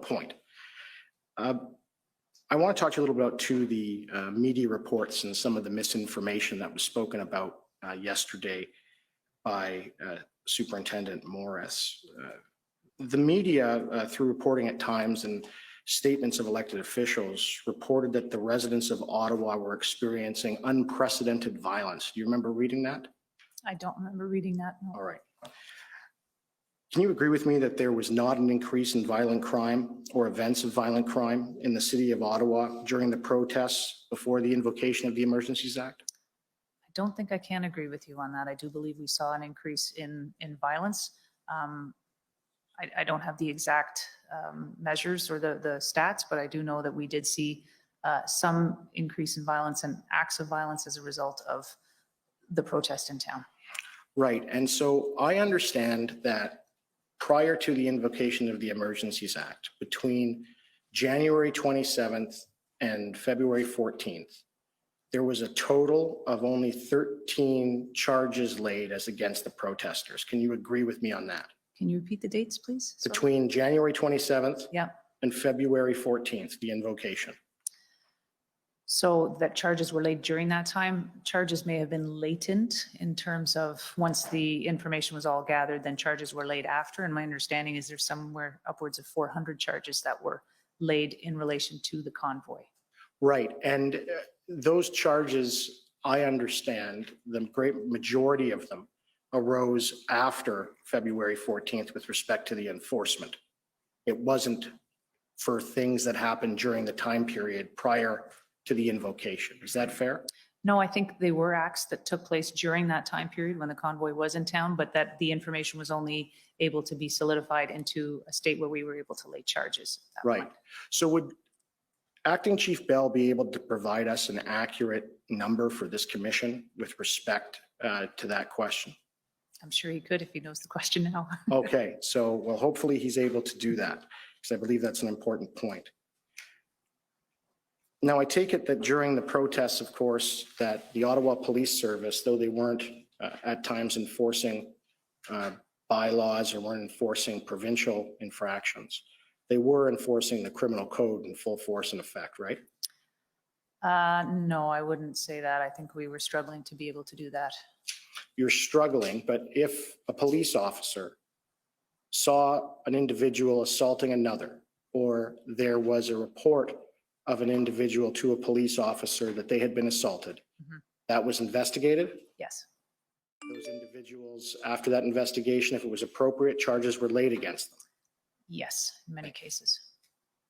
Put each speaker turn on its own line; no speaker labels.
point. I want to talk to you a little bit about the media reports and some of the misinformation that was spoken about yesterday by Superintendent Morris. The media, through reporting at times and statements of elected officials, reported that the residents of Ottawa were experiencing unprecedented violence. Do you remember reading that?
I don't remember reading that. No.
All right. Can you agree with me that there was not an increase in violent crime or events of violent crime in the city of Ottawa during the protests before the invocation of the Emergencies Act?
I don't think I can agree with you on that. I do believe we saw an increase in violence. I don't have the exact measures or the stats, but I do know that we did see some increase in violence and acts of violence as a result of the protest in town.
Right. And so I understand that prior to the invocation of the Emergencies Act, between January 27th and February 14th, there was a total of only 13 charges laid as against the protesters. Can you agree with me on that?
Can you repeat the dates, please? Sorry.
Between January 27th
Yeah.
and February 14th, the invocation.
So that charges were laid during that time. Charges may have been latent in terms of once the information was all gathered, then charges were laid after. And my understanding is there's somewhere upwards of 400 charges that were laid in relation to the convoy.
Right. And those charges, I understand, the great majority of them arose after February 14th with respect to the enforcement. It wasn't for things that happened during the time period prior to the invocation. Is that fair?
No, I think they were acts that took place during that time period when the convoy was in town, but that the information was only able to be solidified into a state where we were able to lay charges at that
Right.
point.
So would Acting Chief Bell be able to provide us an accurate number for this commission with respect to that question?
I'm sure he could if he knows the question now.
Okay, so well, hopefully he's able to do that because I believe that's an important point. Now, I take it that during the protests, of course, that the Ottawa Police Service, though they weren't at times enforcing bylaws or weren't enforcing provincial infractions, they were enforcing the criminal code in full force and effect, right?
No, I wouldn't say that. I think we were struggling to be able to do that.
You're struggling, but if a police officer saw an individual assaulting another, or there was a report of an individual to a police officer that they had been assaulted, that was investigated?
Yes.
Those individuals, after that investigation, if it was appropriate, charges were laid against them?
Yes, in many cases.